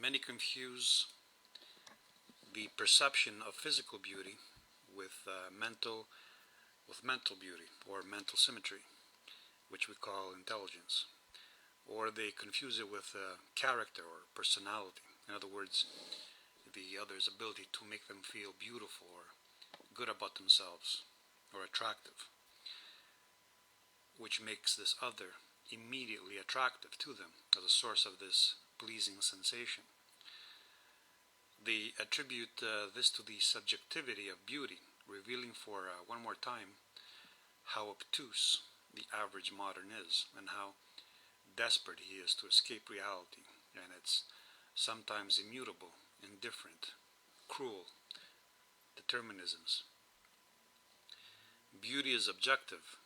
Many confuse the perception of physical beauty with mental beauty or mental symmetry, which we call intelligence, or they confuse it with character or personality. In other words, the other's ability to make them feel beautiful or good about themselves or attractive, which makes this other immediately attractive to them as a source of this pleasing sensation. They attribute this to the subjectivity of beauty, revealing for one more time how obtuse the average modern is and how desperate he is to escape reality and its sometimes immutable, indifferent, cruel determinisms. Beauty is objective,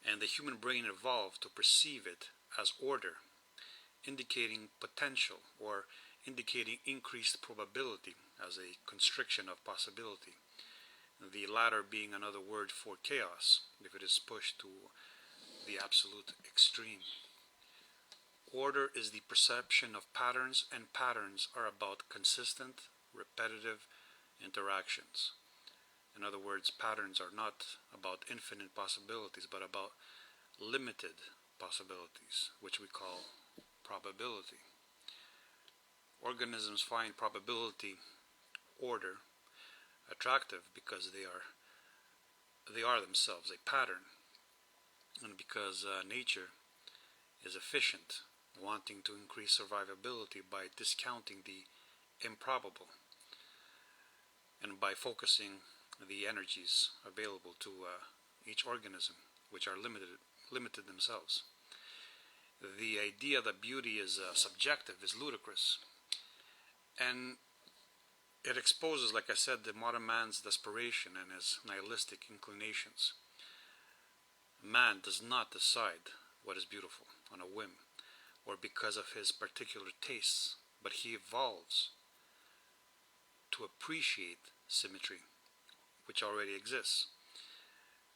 and the human brain evolved to perceive it as order, indicating potential or indicating increased probability as a constriction of possibility, the latter being another word for chaos if it is pushed to the absolute extreme. Order is the perception of patterns, and patterns are about consistent, repetitive interactions. In other words, patterns are not about infinite possibilities, but about limited possibilities, which we call probability. Organisms find probability, order, attractive because they are themselves a pattern, and because nature is efficient, wanting to increase survivability by discounting the improbable and by focusing the energies available to each organism, which are limited themselves. The idea that beauty is subjective is ludicrous, and it exposes, like I said, the modern man's desperation and his nihilistic inclinations. Man does not decide what is beautiful on a whim or because of his particular tastes, but he evolves to appreciate symmetry, which already exists,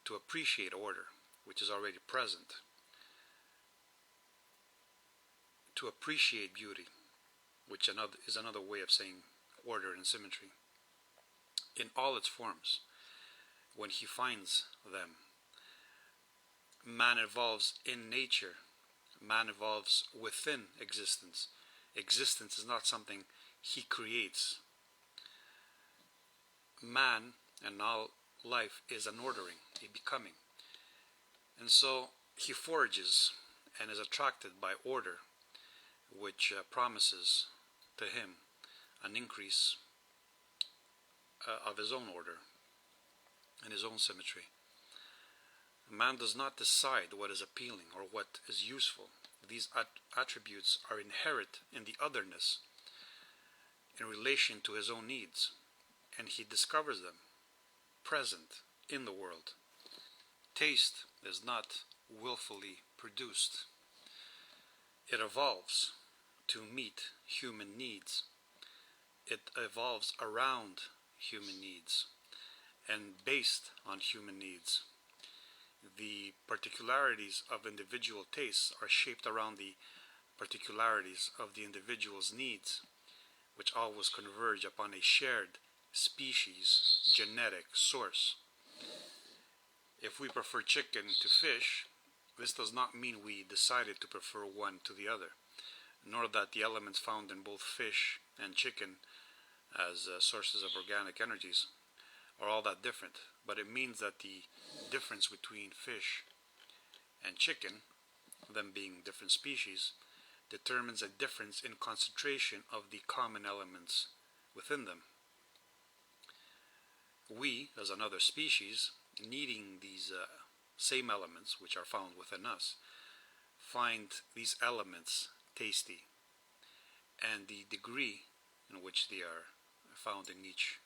to appreciate order, which is already present, to appreciate beauty, which is another way of saying order and symmetry, in all its forms. When he finds them, man evolves in nature. Man evolves within existence. Existence is not something he creates. Man and all life is an ordering, a becoming. And so he forages and is attracted by order, which promises to him an increase of his own order and his own symmetry. Man does not decide what is appealing or what is useful. These attributes are inherent in the otherness in relation to his own needs, and he discovers them present in the world. Taste is not willfully produced. It evolves to meet human needs. It evolves around human needs and based on human needs. The particularities of individual tastes are shaped around the particularities of the individual's needs, which always converge upon a shared species genetic source. If we prefer chicken to fish, this does not mean we decided to prefer one to the other, nor that the elements found in both fish and chicken as sources of organic energies are all that different, but it means that the difference between fish and chicken, them being different species, determines a difference in concentration of the common elements within them. We, as another species, needing these same elements which are found within us, find these elements tasty, and the degree in which they are found in each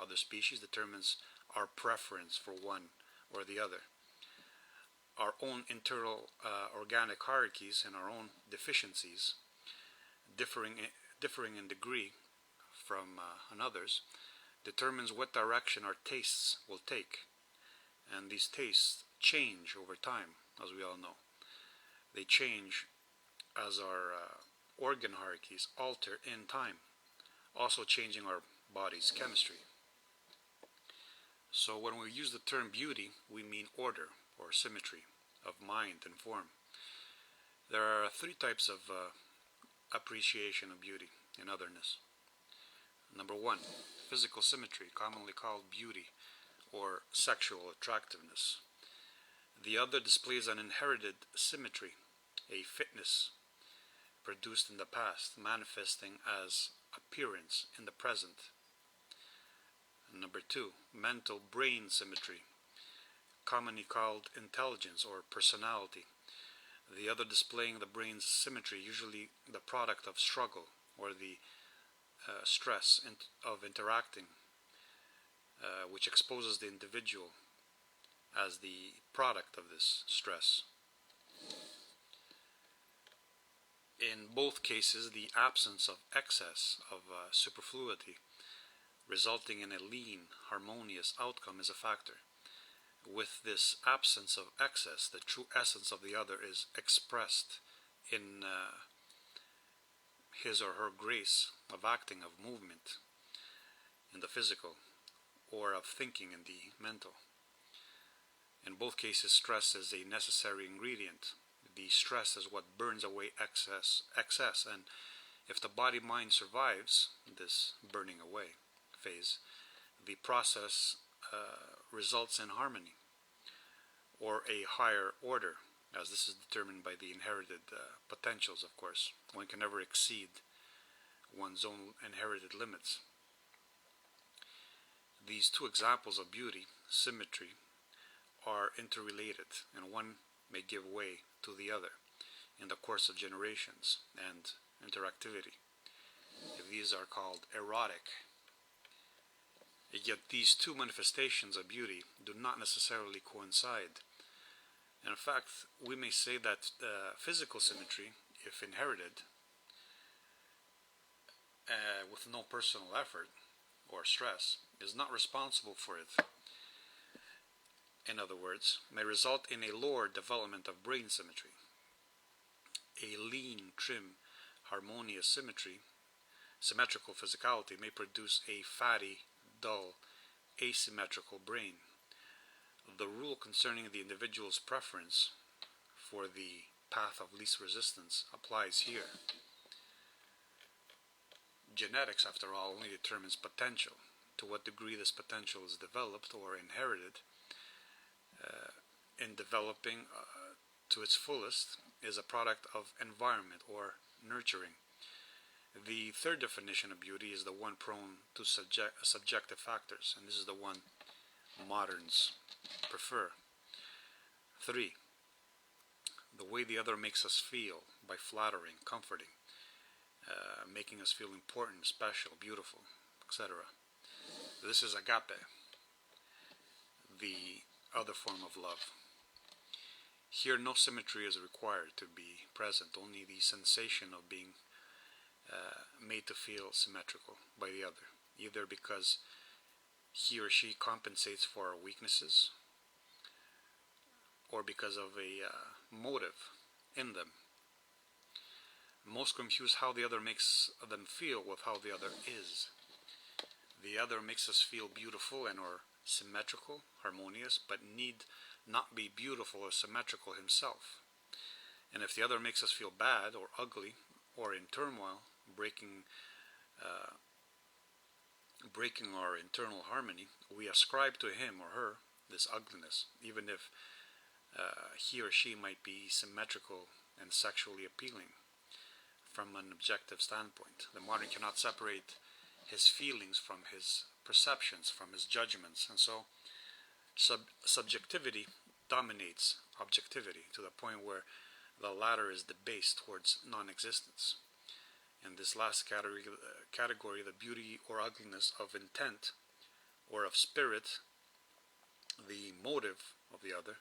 other species determines our preference for one or the other. Our own internal organic hierarchies and our own deficiencies, differing in degree from another's, determines what direction our tastes will take. And these tastes change over time, as we all know. They change as our organ hierarchies alter in time, also changing our body's chemistry. So when we use the term beauty, we mean order or symmetry of mind and form. There are three types of appreciation of beauty and otherness. Number one, physical symmetry, commonly called beauty or sexual attractiveness. The other displays an inherited symmetry, a fitness produced in the past, manifesting as appearance in the present. And number two, mental brain symmetry, commonly called intelligence or personality. The other displaying the brain's symmetry, usually the product of struggle or the stress of interacting, which exposes the individual as the product of this stress. In both cases, the absence of excess of superfluity, resulting in a lean, harmonious outcome, is a factor. With this absence of excess, the true essence of the other is expressed in his or her grace of acting, of movement in the physical, or of thinking in the mental. In both cases, stress is a necessary ingredient. The stress is what burns away excess, and if the body-mind survives this burning away phase, the process results in harmony, or a higher order, as this is determined by the inherited potentials, of course. One can never exceed one's own inherited limits. These two examples of beauty, symmetry, are interrelated, and one may give way to the other in the course of generations and interactivity. These are called erotic. Yet these two manifestations of beauty do not necessarily coincide. In fact, we may say that physical symmetry, if inherited with no personal effort or stress, is not responsible for it. In other words, may result in a lower development of brain symmetry. A lean, trim, harmonious symmetrical physicality may produce a fatty, dull, asymmetrical brain. The rule concerning the individual's preference for the path of least resistance applies here. Genetics, after all, only determines potential. To what degree this potential is developed or inherited in developing to its fullest is a product of environment or nurturing. The third definition of beauty is the one prone to subjective factors, and this is the one moderns prefer. 3. The way the other makes us feel by flattering, comforting, making us feel important, special, beautiful, etc. This is agape, the other form of love. Here no symmetry is required to be present, only the sensation of being made to feel symmetrical by the other, either because he or she compensates for our weaknesses or because of a motive in them. Most confuse how the other makes them feel with how the other is. The other makes us feel beautiful and or symmetrical, harmonious, but need not be beautiful or symmetrical himself. And if the other makes us feel bad or ugly or in turmoil, breaking our internal harmony, we ascribe to him or her this ugliness, even if he or she might be symmetrical and sexually appealing from an objective standpoint. The modern cannot separate his feelings from his perceptions, from his judgments, and so subjectivity dominates objectivity to the point where the latter is debased towards non-existence. In this last category, the beauty or ugliness of intent or of spirit, the motive of the other,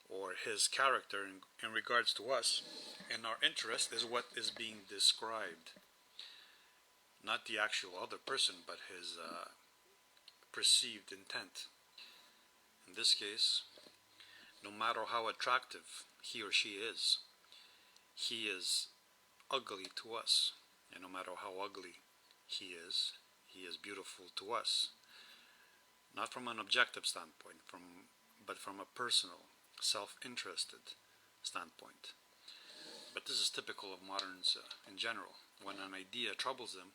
or his character in regards to us and our interest, is what is being described. Not the actual other person, but his perceived intent. In this case, no matter how attractive he or she is, he is ugly to us. And no matter how ugly he is beautiful to us. Not from an objective standpoint, but from a personal, self-interested standpoint. But this is typical of moderns in general. When an idea troubles them,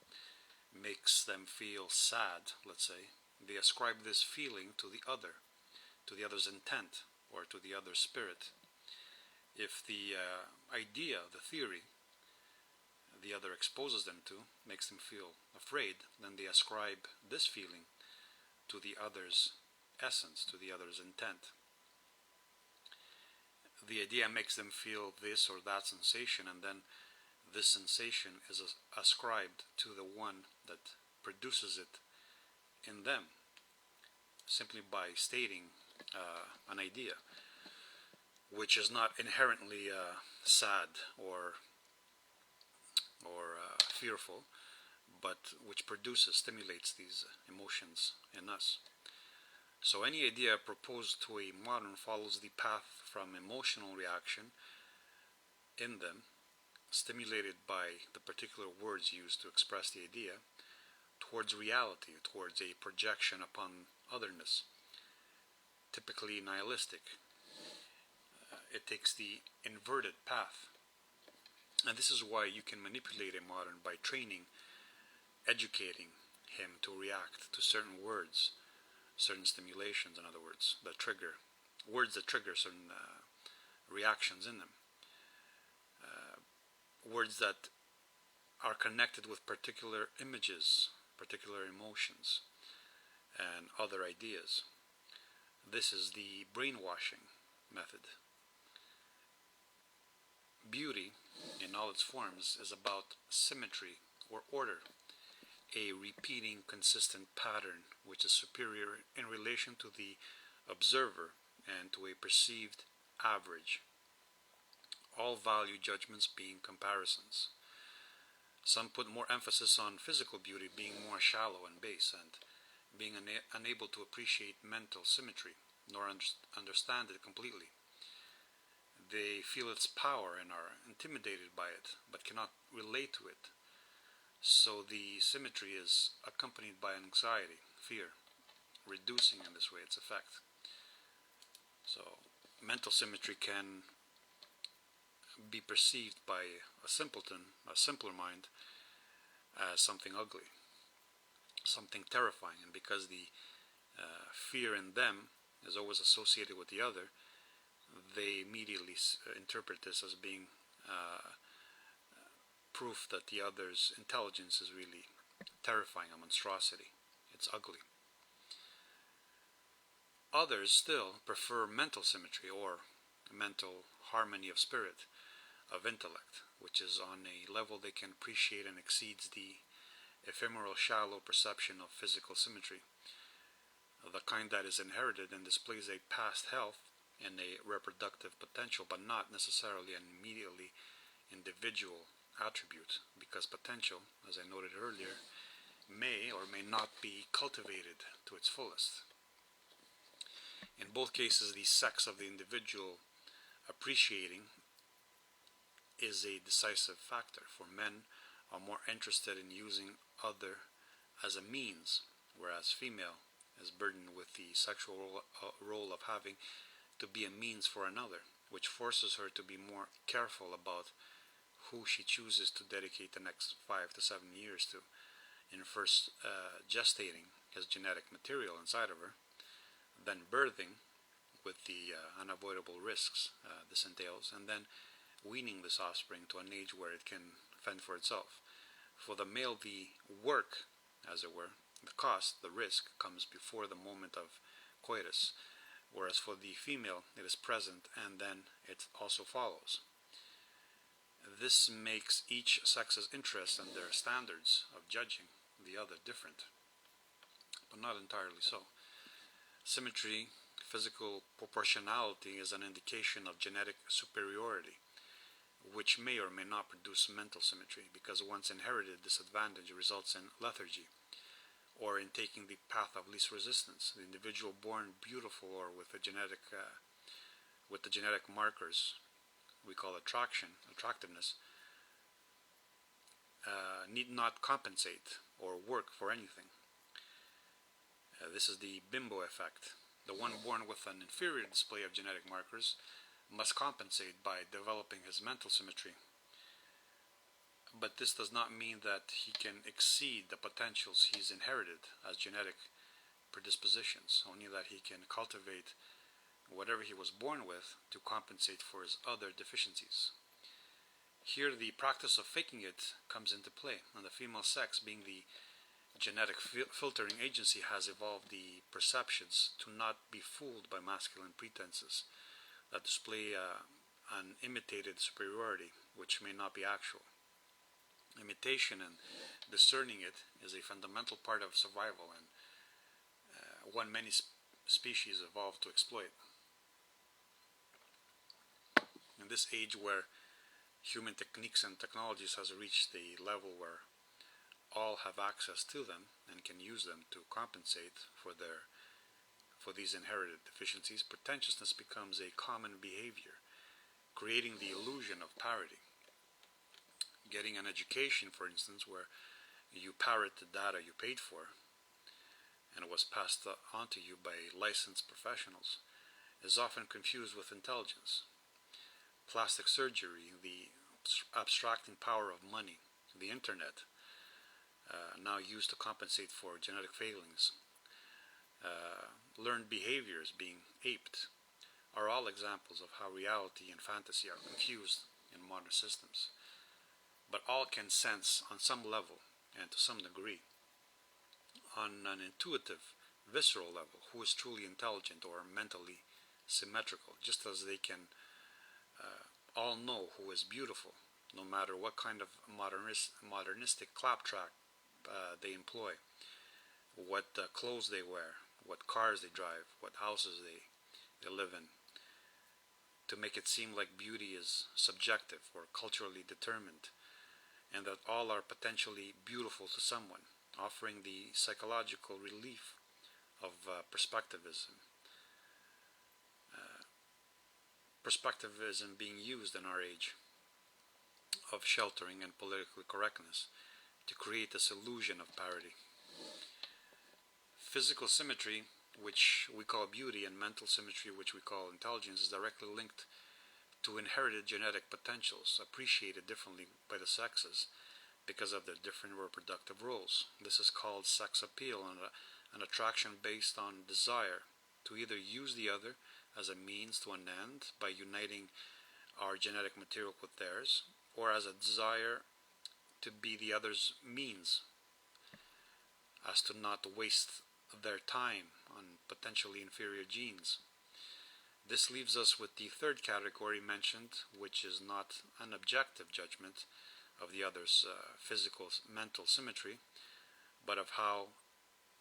makes them feel sad, let's say, they ascribe this feeling to the other's intent, or to the other's spirit. If the idea, the theory, the other exposes them to, makes them feel afraid, then they ascribe this feeling to the other's essence, to the other's intent. The idea makes them feel this or that sensation, and then this sensation is ascribed to the one that produces it in them, simply by stating an idea, which is not inherently sad or fearful, but which stimulates these emotions in us. So any idea proposed to a modern follows the path from emotional reaction in them, stimulated by the particular words used to express the idea, towards reality, towards a projection upon otherness, typically nihilistic. It takes the inverted path. And this is why you can manipulate a modern by training, educating him to react to certain words, certain stimulations, in other words, words that trigger certain reactions in them. Words that are connected with particular images, particular emotions, and other ideas. This is the brainwashing method. Beauty, in all its forms, is about symmetry or order, a repeating, consistent pattern which is superior in relation to the observer and to a perceived average. All value judgments being comparisons. Some put more emphasis on physical beauty being more shallow and base, and being unable to appreciate mental symmetry, nor understand it completely. They feel its power and are intimidated by it, but cannot relate to it. So the symmetry is accompanied by anxiety, fear, reducing in this way its effect. So mental symmetry can be perceived by a simpleton, a simpler mind, as something ugly, something terrifying, and because the fear in them is always associated with the other, they immediately interpret this as being proof that the other's intelligence is really terrifying, a monstrosity. It's ugly. Others still prefer mental symmetry or mental harmony of spirit, of intellect, which is on a level they can appreciate and exceeds the ephemeral, shallow perception of physical symmetry, the kind that is inherited and displays a past health and a reproductive potential, but not necessarily an immediately individual attribute, because potential, as I noted earlier, may or may not be cultivated to its fullest. In both cases, the sex of the individual appreciating is a decisive factor, for men are more interested in using other as a means, whereas female is burdened with the sexual role of having to be a means for another, which forces her to be more careful about who she chooses to dedicate the next 5 to 7 years to, in first gestating his genetic material inside of her, then birthing with the unavoidable risks this entails, and then weaning this offspring to an age where it can fend for itself. For the male, the work, as it were, the cost, the risk, comes before the moment of coitus, whereas for the female, it is present and then it also follows. This makes each sex's interests and their standards of judging the other different, but not entirely so. Symmetry, physical proportionality, is an indication of genetic superiority, which may or may not produce mental symmetry, because once inherited, this advantage results in lethargy, or in taking the path of least resistance. The individual born beautiful or with the genetic markers we call attractiveness, need not compensate or work for anything. This is the bimbo effect. The one born with an inferior display of genetic markers must compensate by developing his mental symmetry. But this does not mean that he can exceed the potentials he's inherited as genetic predispositions, only that he can cultivate whatever he was born with to compensate for his other deficiencies. Here the practice of faking it comes into play, and the female sex, being the genetic filtering agency, has evolved the perceptions to not be fooled by masculine pretenses that display an imitated superiority which may not be actual. Imitation and discerning it is a fundamental part of survival, and one many species evolved to exploit. In this age where human techniques and technologies has reached the level where all have access to them and can use them to compensate for these inherited deficiencies, pretentiousness becomes a common behavior, creating the illusion of parity. Getting an education, for instance, where you parrot the data you paid for and it was passed on to you by licensed professionals, is often confused with intelligence. Plastic surgery, the abstracting power of money, the internet, now used to compensate for genetic failings, learned behaviors being aped, are all examples of how reality and fantasy are confused in modern systems. But all can sense on some level, and to some degree, on an intuitive, visceral level, who is truly intelligent or mentally symmetrical, just as they can all know who is beautiful, no matter what kind of modernistic claptrap they employ, what clothes they wear, what cars they drive, what houses they live in, to make it seem like beauty is subjective or culturally determined, and that all are potentially beautiful to someone, offering the psychological relief of perspectivism. Perspectivism being used in our age of sheltering and political correctness to create this illusion of parity. Physical symmetry, which we call beauty, and mental symmetry, which we call intelligence, is directly linked to inherited genetic potentials, appreciated differently by the sexes because of their different reproductive roles. This is called sex appeal, and an attraction based on desire to either use the other as a means to an end by uniting our genetic material with theirs, or as a desire to be the other's means, as to not waste their time on potentially inferior genes. This leaves us with the third category mentioned, which is not an objective judgment of the other's physical mental symmetry, but of how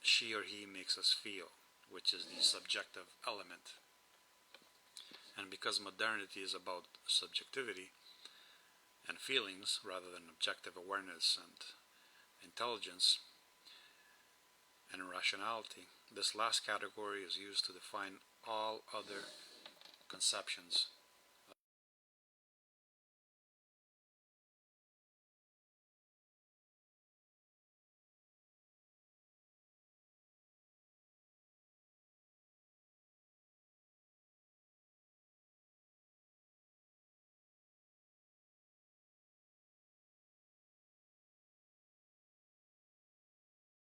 she or he makes us feel, which is the subjective element. And because modernity is about subjectivity and feelings rather than objective awareness and intelligence and rationality, this last category is used to define all other conceptions